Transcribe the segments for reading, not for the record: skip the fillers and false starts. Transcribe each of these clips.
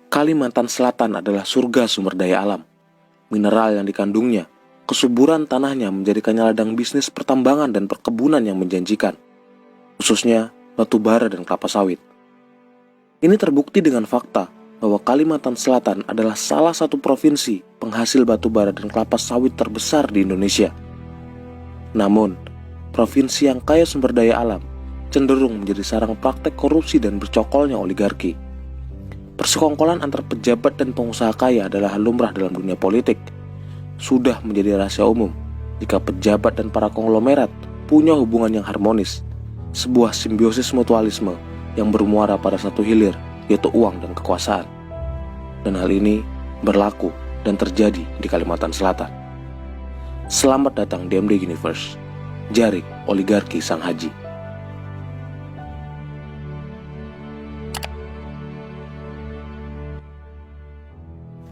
Kalimantan Selatan adalah surga sumber daya alam. Mineral yang dikandungnya, kesuburan tanahnya menjadikannya ladang bisnis pertambangan dan perkebunan yang menjanjikan, khususnya batu bara dan kelapa sawit. Ini terbukti dengan fakta bahwa Kalimantan Selatan adalah salah satu provinsi penghasil batu bara dan kelapa sawit terbesar di Indonesia. Namun, provinsi yang kaya sumber daya alam cenderung menjadi sarang praktek korupsi dan bercokolnya oligarki. Persekongkolan antar pejabat dan pengusaha kaya adalah lumrah dalam dunia politik. Sudah menjadi rahasia umum jika pejabat dan para konglomerat punya hubungan yang harmonis, sebuah simbiosis mutualisme yang bermuara pada satu hilir, yaitu uang dan kekuasaan. Dan hal ini berlaku dan terjadi di Kalimantan Selatan. Selamat datang di MD Universe, Jarik Oligarki Sang Haji.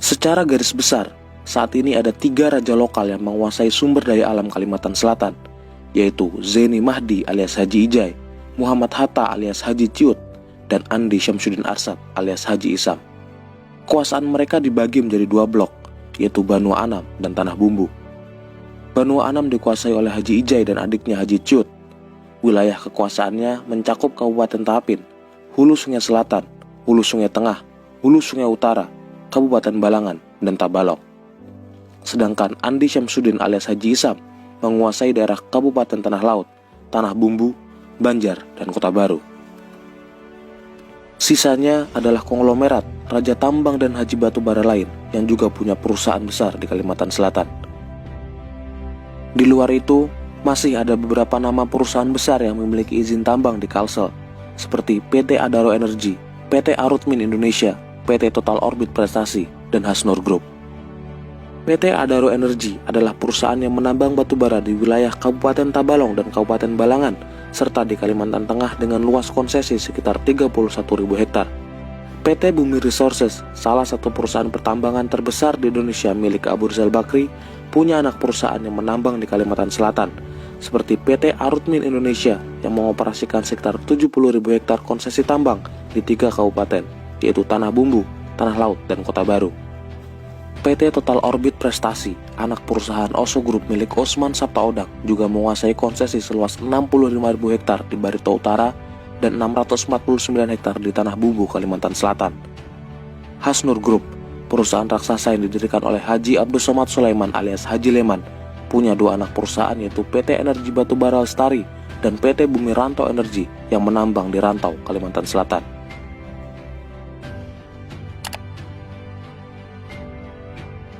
Secara garis besar, saat ini ada 3 raja lokal yang menguasai sumber daya alam Kalimantan Selatan, yaitu Zeni Mahdi alias Haji Ijai, Muhammad Hatta alias Haji Ciut, dan Andi Syamsuddin Arsyad alias Haji Isam. Kekuasaan mereka dibagi menjadi 2 blok, yaitu Banua Anam dan Tanah Bumbu. Banua Anam dikuasai oleh Haji Ijai dan adiknya Haji Ciut. Wilayah kekuasaannya mencakup Kabupaten Tapin, Hulu Sungai Selatan, Hulu Sungai Tengah, Hulu Sungai Utara, Kabupaten Balangan, dan Tabalong. Sedangkan Andi Syamsuddin alias Haji Isam menguasai daerah Kabupaten Tanah Laut, Tanah Bumbu, Banjar, dan Kota Baru. Sisanya adalah konglomerat, raja tambang dan haji batu bara lain yang juga punya perusahaan besar di Kalimantan Selatan. Di luar itu, masih ada beberapa nama perusahaan besar yang memiliki izin tambang di Kalsel, seperti PT Adaro Energy, PT Arutmin Indonesia, PT Total Orbit Prestasi, dan Hasnur Group. PT Adaro Energy adalah perusahaan yang menambang batu bara di wilayah Kabupaten Tabalong dan Kabupaten Balangan, serta di Kalimantan Tengah dengan luas konsesi sekitar 31.000 hektar. PT Bumi Resources, salah satu perusahaan pertambangan terbesar di Indonesia milik Abu Rizal Bakri, punya anak perusahaan yang menambang di Kalimantan Selatan, seperti PT Arutmin Indonesia yang mengoperasikan sekitar 70.000 hektar konsesi tambang di 3 kabupaten, yaitu Tanah Bumbu, Tanah Laut, dan Kota Baru. PT Total Orbit Prestasi, anak perusahaan Oso Group milik Osman Sabtaodang, juga menguasai konsesi seluas 65.000 hektar di Barito Utara dan 649 hektar di Tanah Bumbu, Kalimantan Selatan. Hasnur Group, perusahaan raksasa yang didirikan oleh Haji Abdul Somad Sulaiman alias Haji Leman, punya 2 anak perusahaan yaitu PT Energi Batubara Lestari dan PT Bumi Rantau Energi yang menambang di Rantau, Kalimantan Selatan.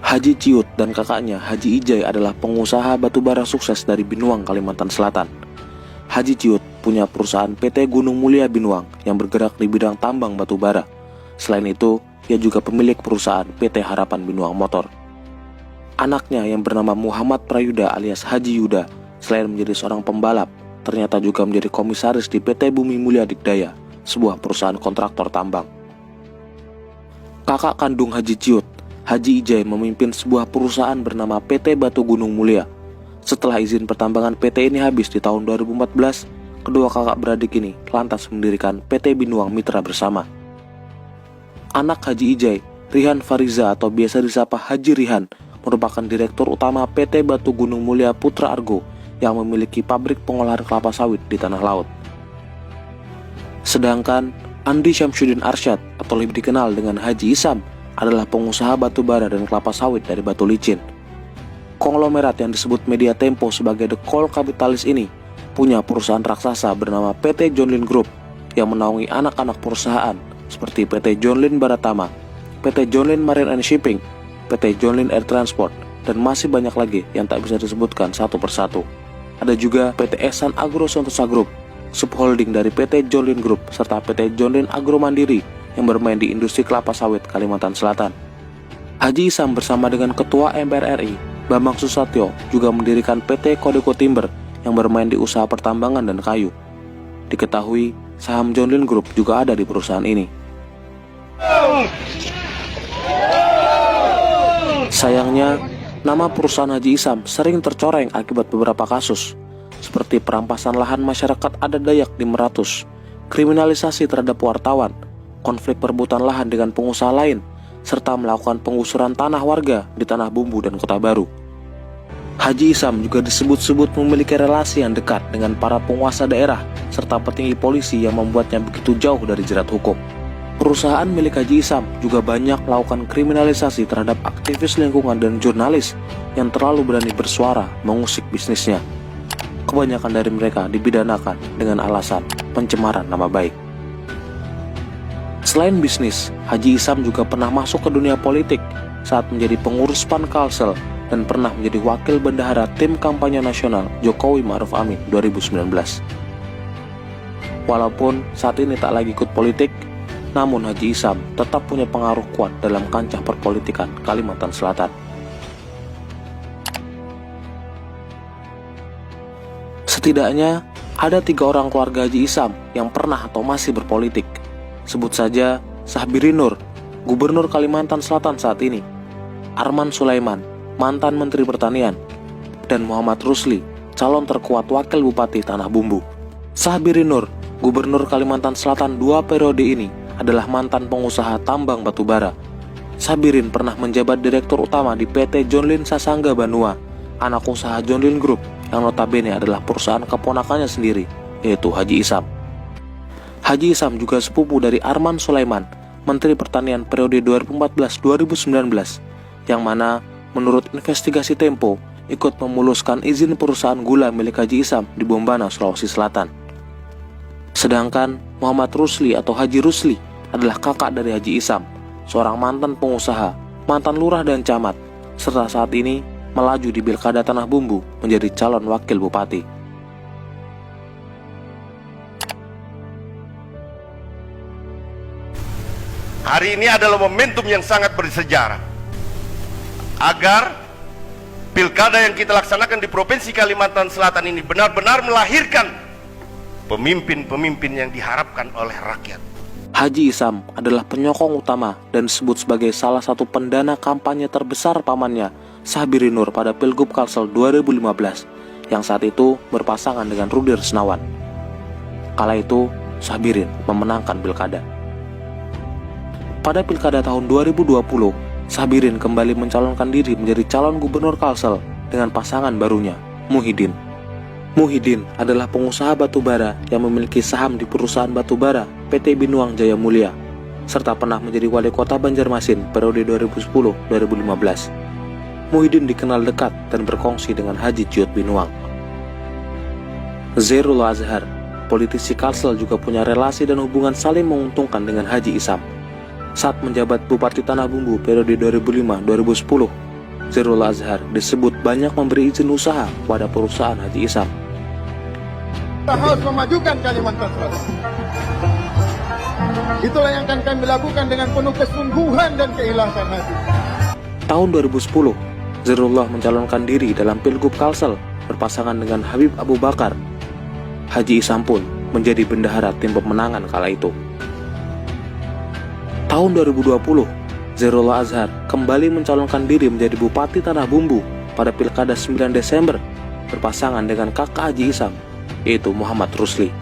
Haji Ciut dan kakaknya Haji Ijai adalah pengusaha batubara sukses dari Binuang, Kalimantan Selatan. Haji Ciut punya perusahaan PT Gunung Mulia Binuang yang bergerak di bidang tambang batubara. Selain itu, ia juga pemilik perusahaan PT Harapan Binuang Motor. Anaknya yang bernama Muhammad Prayuda alias Haji Yuda, selain menjadi seorang pembalap, ternyata juga menjadi komisaris di PT Bumi Mulia Dikdaya, sebuah perusahaan kontraktor tambang. Kakak kandung Haji Ciut, Haji Ijai, memimpin sebuah perusahaan bernama PT Batu Gunung Mulia. Setelah izin pertambangan PT ini habis di tahun 2014, kedua kakak beradik ini lantas mendirikan PT Binuang Mitra Bersama. Anak Haji Ijai, Rihan Fariza atau biasa disapa Haji Rihan, merupakan direktur utama PT Batu Gunung Mulia Putra Argo yang memiliki pabrik pengolahan kelapa sawit di Tanah Laut. Sedangkan Andi Syamsuddin Arsyad atau lebih dikenal dengan Haji Isam adalah pengusaha batu bara dan kelapa sawit dari batu licin. Konglomerat yang disebut media Tempo sebagai The Coal Capitalist ini punya perusahaan raksasa bernama PT John Lynn Group yang menaungi anak-anak perusahaan seperti PT John Lynn Baratama, PT John Lynn Marine and Shipping, PT John Lynn Air Transport, dan masih banyak lagi yang tak bisa disebutkan satu persatu. Ada juga PT Ehsan Agro Sentosa Group, subholding dari PT John Lynn Group, serta PT John Lynn Agro Mandiri yang bermain di industri kelapa sawit Kalimantan Selatan. Haji Isam bersama dengan Ketua MPR RI, Bambang Susatyo, juga mendirikan PT Codeco Timber yang bermain di usaha pertambangan dan kayu. Diketahui, saham John Lynn Group juga ada di perusahaan ini. Sayangnya, nama perusahaan Haji Isam sering tercoreng akibat beberapa kasus, seperti perampasan lahan masyarakat adat Dayak di Meratus, kriminalisasi terhadap wartawan, konflik perebutan lahan dengan pengusaha lain, serta melakukan penggusuran tanah warga di Tanah Bumbu dan Kota Baru. Haji Isam juga disebut-sebut memiliki relasi yang dekat dengan para penguasa daerah serta petinggi polisi yang membuatnya begitu jauh dari jerat hukum. Perusahaan milik Haji Isam juga banyak melakukan kriminalisasi terhadap aktivis lingkungan dan jurnalis yang terlalu berani bersuara mengusik bisnisnya. Kebanyakan dari mereka dipidanakan dengan alasan pencemaran nama baik. Selain bisnis, Haji Isam juga pernah masuk ke dunia politik saat menjadi pengurus PAN Kalsel dan pernah menjadi wakil bendahara tim kampanye nasional Jokowi Ma'ruf Amin 2019. Walaupun saat ini tak lagi ikut politik, namun Haji Isam tetap punya pengaruh kuat dalam kancah perpolitikan Kalimantan Selatan. Setidaknya ada 3 orang keluarga Haji Isam yang pernah atau masih berpolitik. Sebut saja Sahbiri Nur, Gubernur Kalimantan Selatan saat ini, Arman Sulaiman, mantan Menteri Pertanian, dan Muhammad Rusli, calon terkuat Wakil Bupati Tanah Bumbu. Sahbiri Nur, Gubernur Kalimantan Selatan 2 periode ini, adalah mantan pengusaha tambang batubara. Sabirin pernah menjabat Direktur Utama di PT John Lynn Sasangga Banua, anak usaha John Lynn Group, yang notabene adalah perusahaan keponakannya sendiri, yaitu Haji Isam. Haji Isam juga sepupu dari Arman Sulaiman, Menteri Pertanian periode 2014-2019, yang mana menurut investigasi Tempo ikut memuluskan izin perusahaan gula milik Haji Isam di Bombana, Sulawesi Selatan. Sedangkan Muhammad Rusli atau Haji Rusli adalah kakak dari Haji Isam, seorang mantan pengusaha, mantan lurah dan camat, serta saat ini melaju di Pilkada Tanah Bumbu menjadi calon wakil bupati. Hari ini adalah momentum yang sangat bersejarah agar pilkada yang kita laksanakan di Provinsi Kalimantan Selatan ini benar-benar melahirkan pemimpin-pemimpin yang diharapkan oleh rakyat. Haji Isam adalah penyokong utama dan disebut sebagai salah satu pendana kampanye terbesar pamannya, Sahbiri Nur, pada Pilgub Kalsel 2015 yang saat itu berpasangan dengan Rudi Resnawan. Kala itu, Sahbirin memenangkan pilkada. Pada pilkada tahun 2020, Sahbirin kembali mencalonkan diri menjadi calon gubernur Kalsel dengan pasangan barunya, Muhyiddin. Muhyiddin adalah pengusaha batubara yang memiliki saham di perusahaan batubara PT Binuang Jaya Mulia, serta pernah menjadi wali kota Banjarmasin periode 2010-2015. Muhyiddin dikenal dekat dan berkongsi dengan Haji Ciut Binuang. Zairul Azhar, politisi Kalsel, juga punya relasi dan hubungan saling menguntungkan dengan Haji Isam. Saat menjabat Bupati Tanah Bumbu periode 2005-2010, Zairul Azhar disebut banyak memberi izin usaha pada perusahaan Haji Isam. Kita harus memajukan Kalimantan Selatan. Itulah yang akan kami lakukan dengan penuh kesungguhan dan keikhlasan hati. Tahun 2010, Zairullah mencalonkan diri dalam Pilgub Kalsel berpasangan dengan Habib Abu Bakar. Haji Isam pun menjadi bendahara tim pemenangan kala itu. Tahun 2020, Zairullah Azhar kembali mencalonkan diri menjadi Bupati Tanah Bumbu pada Pilkada 9 Desember berpasangan dengan kakak Haji Isam, yaitu Muhammad Rusli.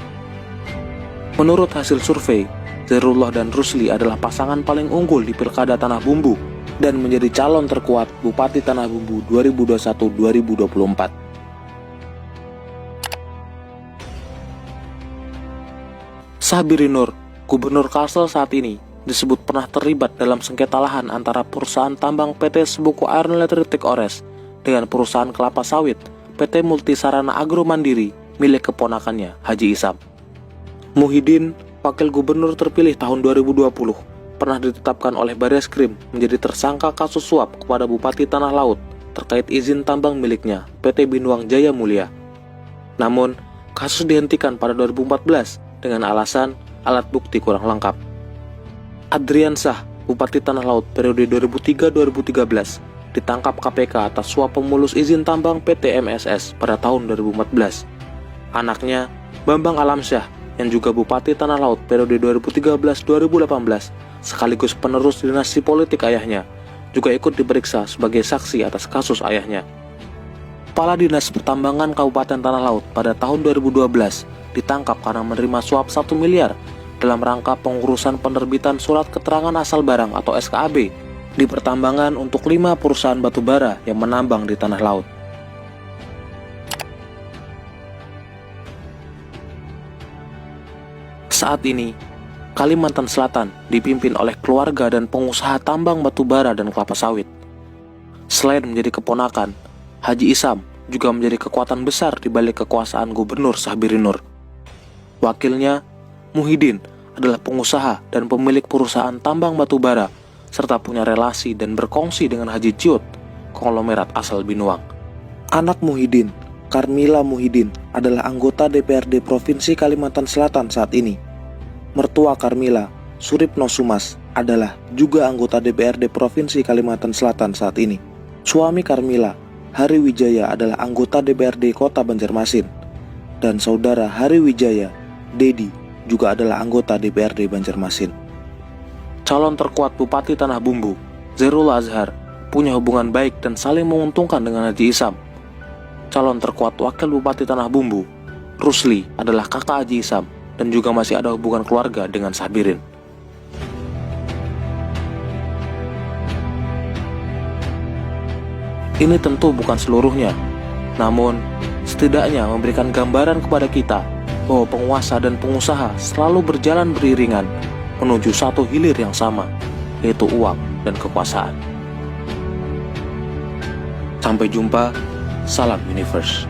Menurut hasil survei, Zairullah dan Rusli adalah pasangan paling unggul di Pilkada Tanah Bumbu dan menjadi calon terkuat Bupati Tanah Bumbu 2021-2024. Sahbiri Nur, Gubernur Kalsel saat ini, disebut pernah terlibat dalam sengketa lahan antara perusahaan tambang PT Sebuku Iron Electric Ores dengan perusahaan kelapa sawit PT Multisarana Agro Mandiri milik keponakannya, Haji Isam. Muhyiddin, wakil gubernur terpilih tahun 2020, pernah ditetapkan oleh Bareskrim menjadi tersangka kasus suap kepada Bupati Tanah Laut terkait izin tambang miliknya, PT Binuang Jaya Mulia. Namun, kasus dihentikan pada 2014 dengan alasan alat bukti kurang lengkap. Adrian Shah, Bupati Tanah Laut periode 2003-2013, ditangkap KPK atas suap pemulus izin tambang PT MSS pada tahun 2014. Anaknya, Bambang Alamsyah, yang juga Bupati Tanah Laut periode 2013-2018, sekaligus penerus dinasti politik ayahnya, juga ikut diperiksa sebagai saksi atas kasus ayahnya. Kepala Dinas Pertambangan Kabupaten Tanah Laut pada tahun 2012 ditangkap karena menerima suap 1 miliar dalam rangka pengurusan penerbitan surat keterangan asal barang atau SKAB di pertambangan untuk 5 perusahaan batubara yang menambang di tanah laut. Saat ini, Kalimantan Selatan dipimpin oleh keluarga dan pengusaha tambang batubara dan kelapa sawit. Selain menjadi keponakan, Haji Isam juga menjadi kekuatan besar di balik kekuasaan Gubernur Sahbiri Nur. Wakilnya, Muhyiddin, adalah pengusaha dan pemilik perusahaan tambang batubara serta punya relasi dan berkongsi dengan Haji Ciut, konglomerat asal Binuang. Anak Muhyiddin, Karmila Muhyiddin, adalah anggota DPRD Provinsi Kalimantan Selatan saat ini. Mertua Karmila, Suripno Sumas, adalah juga anggota DPRD Provinsi Kalimantan Selatan saat ini. Suami Karmila, Hari Wijaya, adalah anggota DPRD Kota Banjarmasin. Dan saudara Hari Wijaya, Dedi, juga adalah anggota DPRD Banjarmasin. Calon terkuat Bupati Tanah Bumbu, Zairul Azhar, punya hubungan baik dan saling menguntungkan dengan Haji Isam. Calon terkuat Wakil Bupati Tanah Bumbu, Rusli, adalah kakak Haji Isam dan juga masih ada hubungan keluarga dengan Sahbirin. Ini tentu bukan seluruhnya, namun setidaknya memberikan gambaran kepada kita bahwa penguasa dan pengusaha selalu berjalan beriringan menuju satu hilir yang sama, yaitu uang dan kekuasaan. Sampai jumpa, salam Universe.